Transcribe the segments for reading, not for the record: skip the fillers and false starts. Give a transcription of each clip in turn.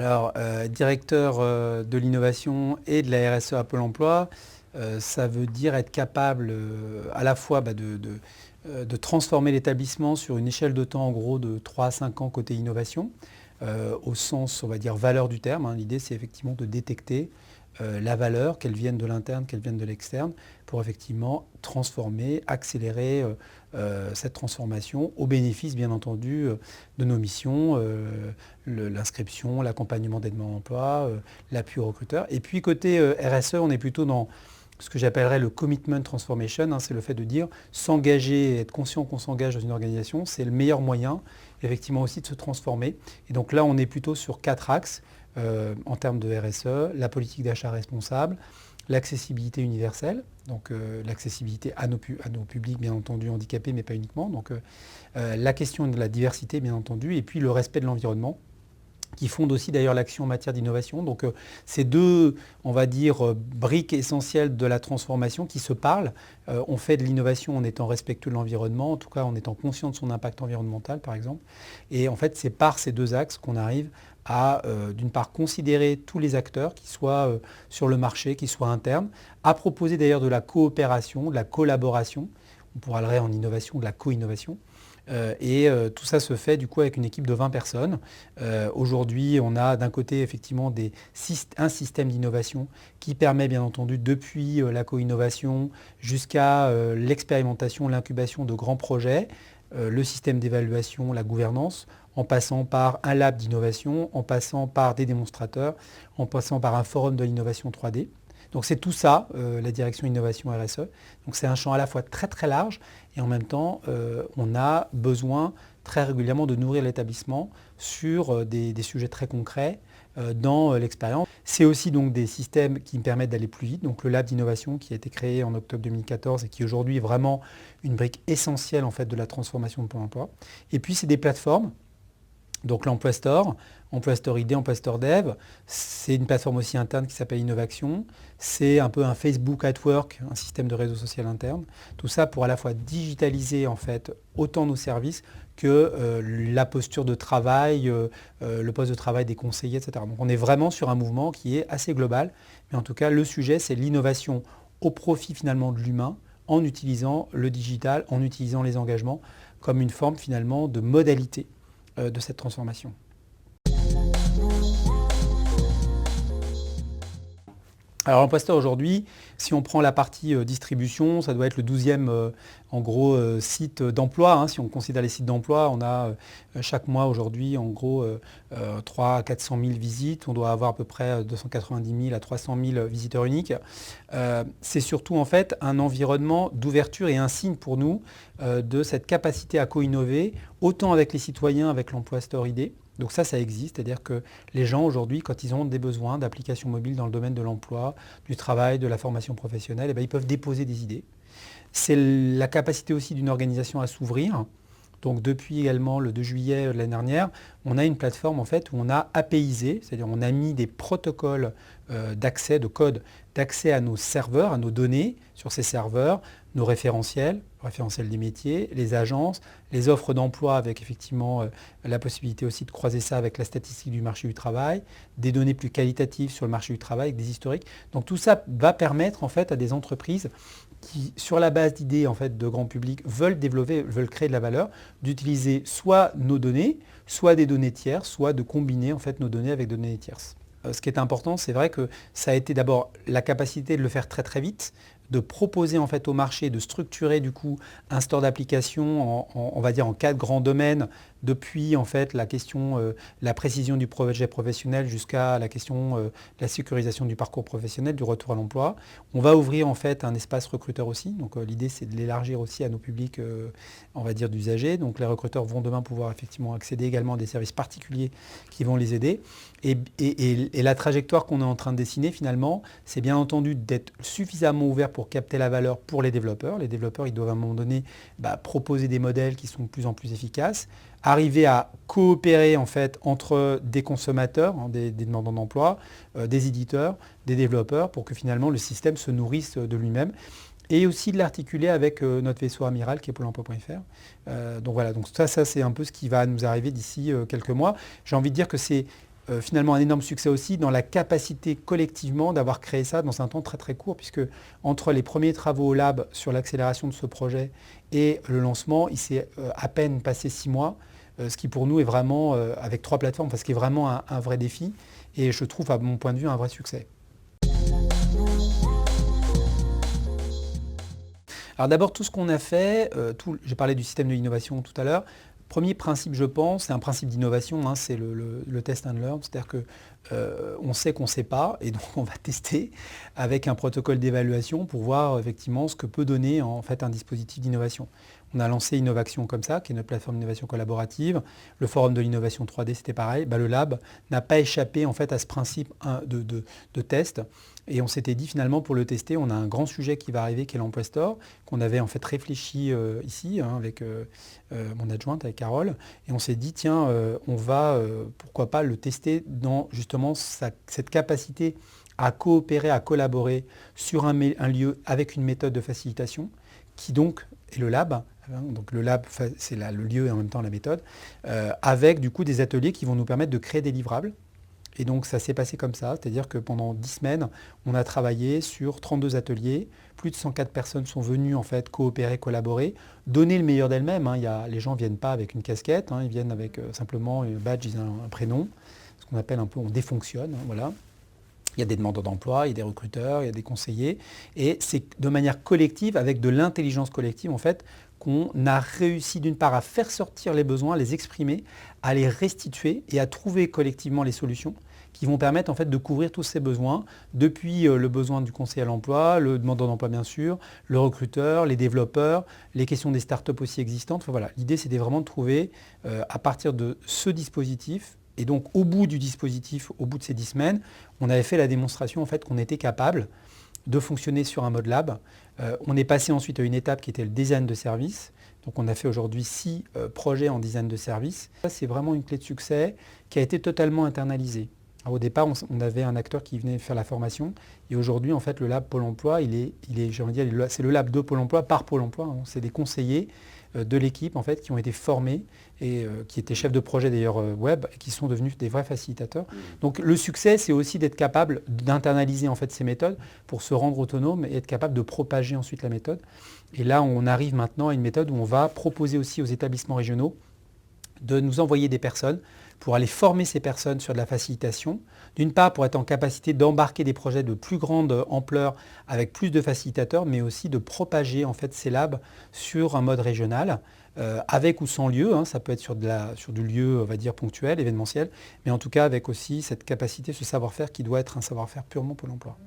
Alors, directeur de l'innovation et de la RSE à Pôle emploi, ça veut dire être capable à la fois de transformer l'établissement sur une échelle de temps en gros de 3 à 5 ans côté innovation, au sens, on va dire, valeur du terme, hein. L'idée, c'est effectivement de détecter la valeur, qu'elle vienne de l'interne, qu'elle vienne de l'externe, pour effectivement transformer, accélérer cette transformation au bénéfice, bien entendu, de nos missions, l'inscription, l'accompagnement d'aide-demande d'emploi, l'appui aux recruteurs. Et puis côté RSE, on est plutôt dans ce que j'appellerais le commitment transformation, hein, c'est le fait de dire s'engager, être conscient qu'on s'engage dans une organisation, c'est le meilleur moyen, effectivement aussi de se transformer. Et donc là, on est plutôt sur 4 axes en termes de RSE, la politique d'achat responsable, l'accessibilité universelle, donc l'accessibilité à nos publics, bien entendu, handicapés, mais pas uniquement, donc la question de la diversité, bien entendu, et puis le respect de l'environnement, qui fonde aussi d'ailleurs l'action en matière d'innovation. Donc ces deux, on va dire, briques essentielles de la transformation qui se parlent. On fait de l'innovation en étant respectueux de l'environnement, en tout cas en étant conscient de son impact environnemental, par exemple. Et en fait, c'est par ces deux axes qu'on arrive à, d'une part, considérer tous les acteurs, qu'ils soient sur le marché, qu'ils soient internes, à proposer d'ailleurs de la coopération, de la collaboration. On pourra le en innovation, de la co-innovation. Tout ça se fait du coup avec une équipe de 20 personnes. Aujourd'hui, on a d'un côté effectivement un système d'innovation qui permet bien entendu depuis la co-innovation jusqu'à l'expérimentation, l'incubation de grands projets, le système d'évaluation, la gouvernance, en passant par un lab d'innovation, en passant par des démonstrateurs, en passant par un forum de l'innovation 3D. Donc c'est tout ça, la direction innovation RSE. Donc c'est un champ à la fois très très large et en même temps, on a besoin très régulièrement de nourrir l'établissement sur des sujets très concrets dans l'expérience. C'est aussi donc des systèmes qui me permettent d'aller plus vite. Donc le lab d'innovation qui a été créé en octobre 2014 et qui aujourd'hui est vraiment une brique essentielle en fait de la transformation de Pôle emploi. Et puis c'est des plateformes. Donc l'Emploi Store, Emploi Store ID, Emploi Store Dev, c'est une plateforme aussi interne qui s'appelle Innovaction. C'est un peu un Facebook at Work, un système de réseau social interne. Tout ça pour à la fois digitaliser en fait autant nos services que la posture de travail, le poste de travail des conseillers, etc. Donc on est vraiment sur un mouvement qui est assez global. Mais en tout cas, le sujet, c'est l'innovation au profit finalement de l'humain en utilisant le digital, en utilisant les engagements comme une forme finalement de modalité de cette transformation. Alors l'Emploi Store aujourd'hui, si on prend la partie distribution, ça doit être le 12e en gros site d'emploi, hein. Si on considère les sites d'emploi, on a chaque mois aujourd'hui en gros 300 à 400 000 visites. On doit avoir à peu près 290 000 à 300 000 visiteurs uniques. C'est surtout en fait un environnement d'ouverture et un signe pour nous de cette capacité à co-innover, autant avec les citoyens, avec l'Emploi Store ID. Donc ça existe, c'est-à-dire que les gens aujourd'hui, quand ils ont des besoins d'applications mobiles dans le domaine de l'emploi, du travail, de la formation professionnelle, eh bien, ils peuvent déposer des idées. C'est la capacité aussi d'une organisation à s'ouvrir. Donc depuis également le 2 juillet de l'année dernière, on a une plateforme en fait où on a APIisé, c'est-à-dire on a mis des protocoles d'accès, de code d'accès à nos serveurs, à nos données sur ces serveurs, nos référentiels des métiers, les agences, les offres d'emploi avec effectivement la possibilité aussi de croiser ça avec la statistique du marché du travail, des données plus qualitatives sur le marché du travail, avec des historiques. Donc tout ça va permettre en fait à des entreprises qui, sur la base d'idées en fait, de grand public, veulent développer, veulent créer de la valeur, d'utiliser soit nos données, soit des données tierces, soit de combiner en fait, nos données avec des données tierces. Ce qui est important, c'est vrai que ça a été d'abord la capacité de le faire très très vite, de proposer en fait au marché, de structurer du coup un store d'application on va dire en 4 grands domaines, depuis en fait la question, la précision du projet professionnel jusqu'à la question de la sécurisation du parcours professionnel, du retour à l'emploi. On va ouvrir en fait un espace recruteur aussi, donc l'idée c'est de l'élargir aussi à nos publics, on va dire d'usagers. Donc les recruteurs vont demain pouvoir effectivement accéder également à des services particuliers qui vont les aider. Et la trajectoire qu'on est en train de dessiner finalement, c'est bien entendu d'être suffisamment ouvert pour capter la valeur pour les développeurs. Les développeurs, ils doivent à un moment donné proposer des modèles qui sont de plus en plus efficaces, arriver à coopérer en fait entre des consommateurs, hein, des demandeurs d'emploi, des éditeurs, des développeurs, pour que finalement le système se nourrisse de lui-même. Et aussi de l'articuler avec notre vaisseau amiral qui est Pôle emploi.fr. Donc voilà, donc ça c'est un peu ce qui va nous arriver d'ici quelques mois. J'ai envie de dire que c'est finalement un énorme succès aussi dans la capacité collectivement d'avoir créé ça dans un temps très très court, puisque entre les premiers travaux au lab sur l'accélération de ce projet et le lancement, il s'est à peine passé 6 mois, ce qui pour nous est vraiment, avec 3 plateformes, ce qui est vraiment un vrai défi et je trouve à mon point de vue un vrai succès. Alors d'abord, tout ce qu'on a fait, j'ai parlé du système de l'innovation tout à l'heure. Premier principe, je pense, c'est un principe d'innovation, hein, c'est le test and learn, c'est-à-dire qu'on sait qu'on ne sait pas, et donc on va tester avec un protocole d'évaluation pour voir effectivement ce que peut donner en fait un dispositif d'innovation. On a lancé Innovaction comme ça, qui est notre plateforme d'innovation collaborative. Le forum de l'innovation 3D, c'était pareil. Le lab n'a pas échappé en fait à ce principe de test. Et on s'était dit finalement pour le tester, on a un grand sujet qui va arriver qui est l'Emploi Store, qu'on avait en fait réfléchi ici avec mon adjointe, avec Carole. Et on s'est dit tiens, on va pourquoi pas le tester dans justement cette capacité à coopérer, à collaborer sur un lieu avec une méthode de facilitation qui donc est le lab. Donc le lab, c'est le lieu et en même temps la méthode, avec du coup des ateliers qui vont nous permettre de créer des livrables. Et donc ça s'est passé comme ça, c'est-à-dire que pendant 10 semaines, on a travaillé sur 32 ateliers, plus de 104 personnes sont venues en fait coopérer, collaborer, donner le meilleur d'elles-mêmes. Les gens ne viennent pas avec une casquette, ils viennent avec simplement un badge, un prénom, ce qu'on appelle un peu on défonctionne, voilà. Il y a des demandeurs d'emploi, il y a des recruteurs, il y a des conseillers, et c'est de manière collective, avec de l'intelligence collective en fait, qu'on a réussi d'une part à faire sortir les besoins, à les exprimer, à les restituer et à trouver collectivement les solutions qui vont permettre en fait de couvrir tous ces besoins, depuis le besoin du conseiller à l'emploi, le demandeur d'emploi bien sûr, le recruteur, les développeurs, les questions des startups aussi existantes. Enfin, voilà. L'idée c'était vraiment de trouver à partir de ce dispositif. Et donc au bout du dispositif, au bout de ces 10 semaines, on avait fait la démonstration en fait, qu'on était capable de fonctionner sur un mode lab. On est passé ensuite à une étape qui était le design de service. Donc on a fait aujourd'hui 6 projets en design de service. Ça c'est vraiment une clé de succès qui a été totalement internalisée. Alors, au départ, on avait un acteur qui venait faire la formation et aujourd'hui en fait le lab Pôle emploi, c'est le lab de Pôle emploi par Pôle emploi. Hein. C'est des conseillers de l'équipe en fait, qui ont été formés et qui étaient chefs de projet d'ailleurs web et qui sont devenus des vrais facilitateurs. Donc le succès, c'est aussi d'être capable d'internaliser en fait ces méthodes pour se rendre autonome et être capable de propager ensuite la méthode. Et là, on arrive maintenant à une méthode où on va proposer aussi aux établissements régionaux de nous envoyer des personnes pour aller former ces personnes sur de la facilitation. D'une part, pour être en capacité d'embarquer des projets de plus grande ampleur avec plus de facilitateurs, mais aussi de propager en fait ces labs sur un mode régional, avec ou sans lieu. Ça peut être sur du lieu, on va dire, ponctuel, événementiel, mais en tout cas avec aussi cette capacité, ce savoir-faire qui doit être un savoir-faire purement Pôle emploi.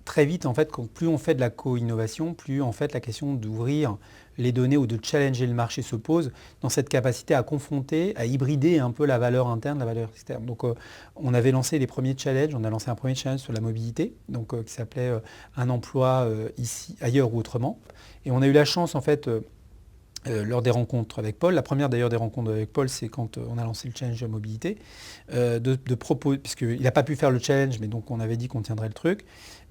Très vite, en fait, plus on fait de la co-innovation, plus en fait la question d'ouvrir les données ou de challenger le marché se pose dans cette capacité à confronter, à hybrider un peu la valeur interne, la valeur externe. Donc on avait lancé les premiers challenges, on a lancé un premier challenge sur la mobilité, donc, qui s'appelait un emploi ici, ailleurs ou autrement. Et on a eu la chance en fait lors des rencontres avec Paul, la première d'ailleurs des rencontres avec Paul, c'est quand on a lancé le challenge mobilité, de proposer, puisqu'il n'a pas pu faire le challenge, mais donc on avait dit qu'on tiendrait le truc,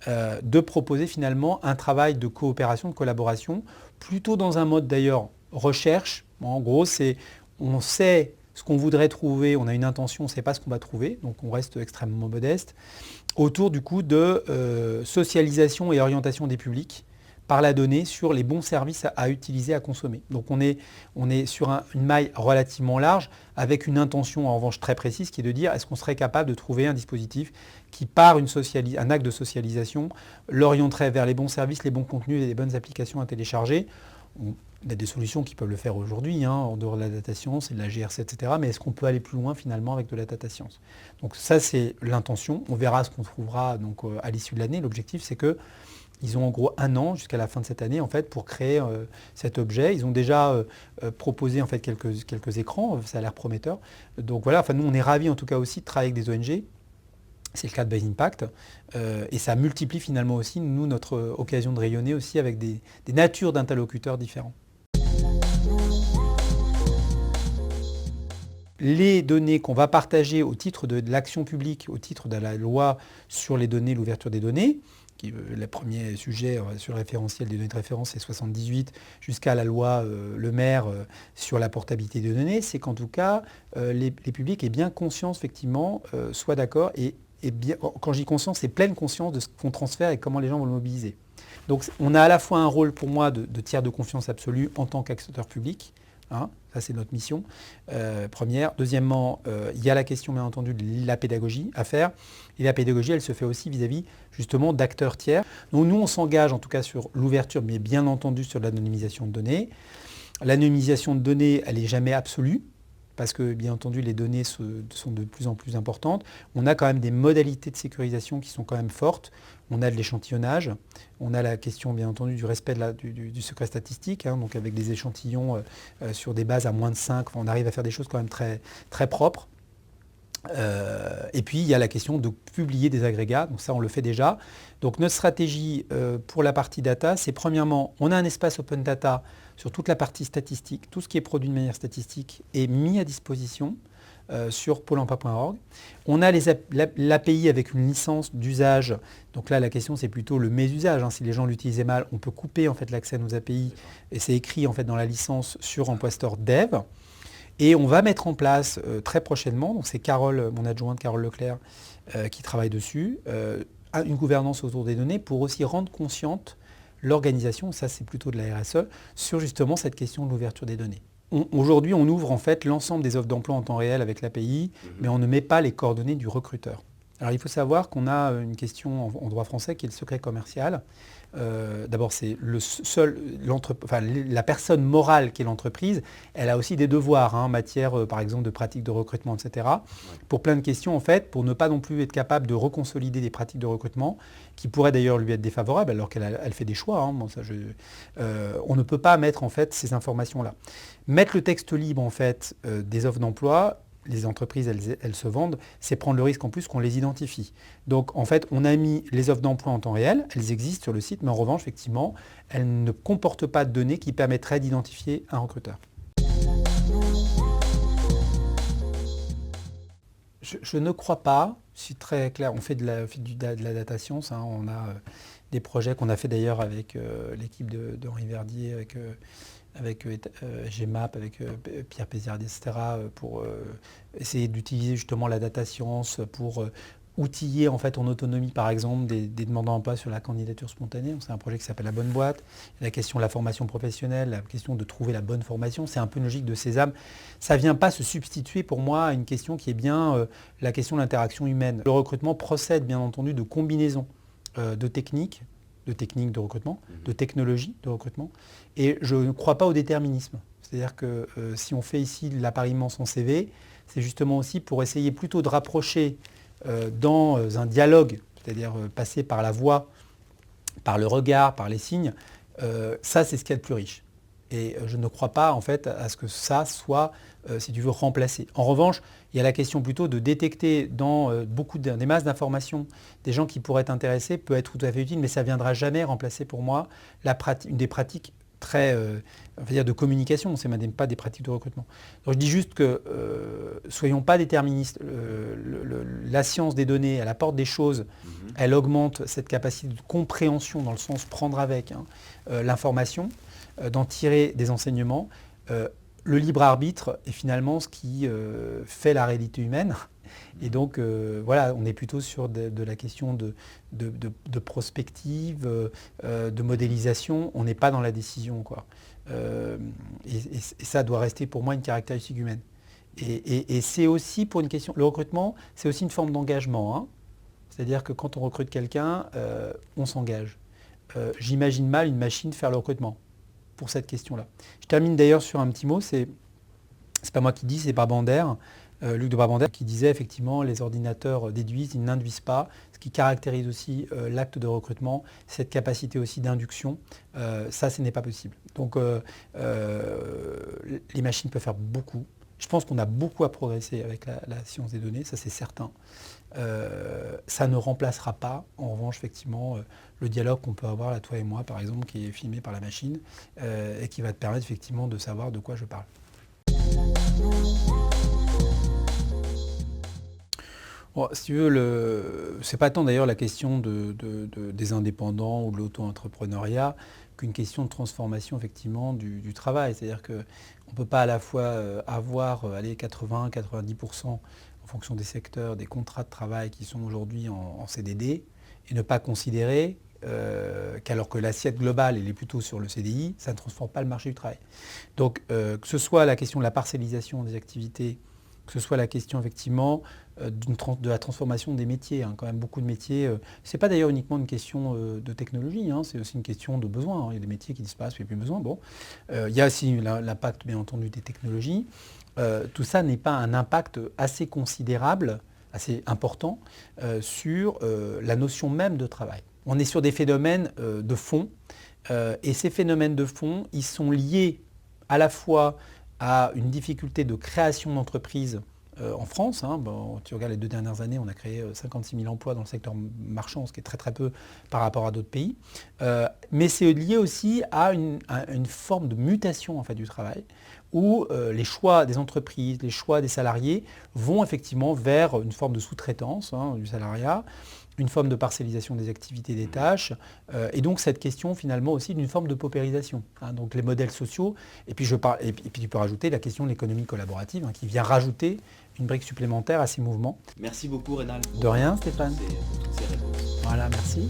de proposer finalement un travail de coopération, de collaboration, plutôt dans un mode d'ailleurs recherche. En gros, c'est on sait ce qu'on voudrait trouver, on a une intention, on ne sait pas ce qu'on va trouver, donc on reste extrêmement modeste, autour du coup de socialisation et orientation des publics par la donnée sur les bons services à utiliser, à consommer. Donc on est sur une maille relativement large avec une intention en revanche très précise qui est de dire est-ce qu'on serait capable de trouver un dispositif qui par un acte de socialisation l'orienterait vers les bons services, les bons contenus et les bonnes applications à télécharger. Il y a des solutions qui peuvent le faire aujourd'hui, en dehors de la data science et de la GRC, etc. Mais est-ce qu'on peut aller plus loin finalement avec de la data science? Donc ça c'est l'intention. On verra ce qu'on trouvera donc, à l'issue de l'année. L'objectif c'est que ils ont en gros 1 an jusqu'à la fin de cette année en fait, pour créer cet objet. Ils ont déjà proposé en fait, quelques écrans, ça a l'air prometteur. Donc voilà, nous on est ravis en tout cas aussi de travailler avec des ONG. C'est le cas de Base Impact. Et ça multiplie finalement aussi, nous, notre occasion de rayonner aussi avec des natures d'interlocuteurs différents. les données qu'on va partager au titre de l'action publique, au titre de la loi sur les données, l'ouverture des données, qui le premier sujet sur le référentiel des données de référence, c'est 78, jusqu'à la loi Le Maire sur la portabilité des données, c'est qu'en tout cas, les publics aient bien conscience, effectivement, soient d'accord, et bien, quand je dis conscience, c'est pleine conscience de ce qu'on transfère et comment les gens vont le mobiliser. Donc on a à la fois un rôle pour moi de tiers de confiance absolue en tant qu'acteur public, hein, ça c'est notre mission première. Deuxièmement, il y a la question bien entendu de la pédagogie à faire. Et la pédagogie, elle se fait aussi vis-à-vis justement d'acteurs tiers. Donc nous, on s'engage en tout cas sur l'ouverture, mais bien entendu sur l'anonymisation de données. L'anonymisation de données, elle n'est jamais absolue, parce que bien entendu les données sont de plus en plus importantes. On a quand même des modalités de sécurisation qui sont quand même fortes. On a de l'échantillonnage, on a la question bien entendu du respect du secret statistique, hein, donc avec des échantillons sur des bases à moins de 5, on arrive à faire des choses quand même très, très propres. Et puis il y a la question de publier des agrégats, donc ça on le fait déjà. Donc notre stratégie pour la partie data, c'est premièrement, on a un espace open data sur toute la partie statistique, tout ce qui est produit de manière statistique est mis à disposition sur pôle emploi.org. On a l'API avec une licence d'usage, donc là la question c'est plutôt le mésusage, hein. Si les gens l'utilisaient mal, on peut couper en fait l'accès à nos API, et c'est écrit en fait dans la licence sur Emploi Store Dev. Et on va mettre en place très prochainement, donc c'est Carole, mon adjointe Carole Leclerc, qui travaille dessus, une gouvernance autour des données pour aussi rendre consciente l'organisation, ça c'est plutôt de la RSE, sur justement cette question de l'ouverture des données. Aujourd'hui, on ouvre en fait l'ensemble des offres d'emploi en temps réel avec l'API, mais on ne met pas les coordonnées du recruteur. Alors il faut savoir qu'on a une question en droit français qui est le secret commercial. D'abord, c'est la personne morale qui est l'entreprise, elle a aussi des devoirs en matière, par exemple, de pratiques de recrutement, etc. Pour plein de questions, en fait, pour ne pas non plus être capable de reconsolider des pratiques de recrutement, qui pourraient d'ailleurs lui être défavorables, alors qu'elle fait des choix. Bon, on ne peut pas mettre, en fait, ces informations-là. Mettre le texte libre, en fait, des offres d'emploi, les entreprises, elles se vendent, c'est prendre le risque en plus qu'on les identifie. Donc en fait, on a mis les offres d'emploi en temps réel, elles existent sur le site, mais en revanche, effectivement, elles ne comportent pas de données qui permettraient d'identifier un recruteur. Je ne crois pas, c'est très clair, on fait de la data science, hein, on a des projets qu'on a fait d'ailleurs avec l'équipe d'Henri Verdier, avec GMAP, avec Pierre Péziardi, etc., pour essayer d'utiliser justement la data science pour outiller en fait en autonomie par exemple des demandeurs d'emploi sur la candidature spontanée. C'est un projet qui s'appelle La Bonne Boîte. La question de la formation professionnelle, la question de trouver la bonne formation, c'est un peu une logique de sésame. Ça ne vient pas se substituer pour moi à une question qui est bien la question de l'interaction humaine. Le recrutement procède bien entendu de combinaisons de techniques de recrutement, de technologies de recrutement. Et je ne crois pas au déterminisme. C'est-à-dire que si on fait ici l'appariement sans CV, c'est justement aussi pour essayer plutôt de rapprocher dans un dialogue, c'est-à-dire passer par la voix, par le regard, par les signes, ça c'est ce qu'il y a de plus riche. Et je ne crois pas en fait à ce que ça soit, si tu veux, remplacé. En revanche, il y a la question plutôt de détecter dans beaucoup des masses d'informations des gens qui pourraient être intéressés, peut être tout à fait utile, mais ça ne viendra jamais remplacer pour moi une des pratiques très, on va dire de communication, ce n'est même pas des pratiques de recrutement. Donc je dis juste que soyons pas déterministes. La science des données, elle apporte des choses, elle augmente cette capacité de compréhension dans le sens prendre avec l'information, d'en tirer des enseignements. Le libre arbitre est finalement ce qui fait la réalité humaine. Et donc, voilà, on est plutôt sur de la question de prospective, de modélisation. On n'est pas dans la décision, quoi. Et ça doit rester pour moi une caractéristique humaine. Et c'est aussi pour une question... Le recrutement, c'est aussi une forme d'engagement. Hein. C'est-à-dire que quand on recrute quelqu'un, on s'engage. J'imagine mal une machine faire le recrutement pour cette question-là. Je termine d'ailleurs sur un petit mot, c'est pas moi qui dis, c'est Barbander, Luc de Barbander, qui disait effectivement les ordinateurs déduisent, ils n'induisent pas, ce qui caractérise aussi l'acte de recrutement, cette capacité aussi d'induction, ça ce n'est pas possible. Donc les machines peuvent faire beaucoup. Je pense qu'on a beaucoup à progresser avec la science des données, ça c'est certain. Ça ne remplacera pas, en revanche, effectivement, le dialogue qu'on peut avoir, là, toi et moi, par exemple, qui est filmé par la machine, et qui va te permettre, effectivement, de savoir de quoi je parle. Bon, si tu veux, c'est pas tant d'ailleurs la question des indépendants ou de l'auto-entrepreneuriat qu'une question de transformation effectivement du travail. C'est-à-dire qu'on ne peut pas à la fois avoir 80-90% en fonction des secteurs, des contrats de travail qui sont aujourd'hui en CDD et ne pas considérer qu'alors que l'assiette globale elle est plutôt sur le CDI, ça ne transforme pas le marché du travail. Donc que ce soit la question de la parcellisation des activités, que ce soit la question effectivement de la transformation des métiers. Hein. Quand même beaucoup de métiers, ce n'est pas d'ailleurs uniquement une question de technologie, hein, c'est aussi une question de besoin. Hein. Il y a des métiers qui disparaissent, il n'y a plus besoin. Bon. Il y a aussi l'impact bien entendu des technologies. Tout ça n'est pas un impact assez considérable, assez important sur la notion même de travail. On est sur des phénomènes de fond et ces phénomènes de fond, ils sont liés à la fois à une difficulté de création d'entreprises en France. Hein. Bon, tu regardes les 2 dernières années, on a créé 56 000 emplois dans le secteur marchand, ce qui est très très peu par rapport à d'autres pays. Mais c'est lié aussi à une forme de mutation en fait, du travail, où les choix des entreprises, les choix des salariés vont effectivement vers une forme de sous-traitance du salariat, une forme de parcellisation des activités des tâches, et donc cette question finalement aussi d'une forme de paupérisation. Hein, donc les modèles sociaux, et puis tu peux rajouter la question de l'économie collaborative, hein, qui vient rajouter une brique supplémentaire à ces mouvements. Merci beaucoup Rénal. De rien Stéphane. Pour toutes ces réponses. Voilà, merci.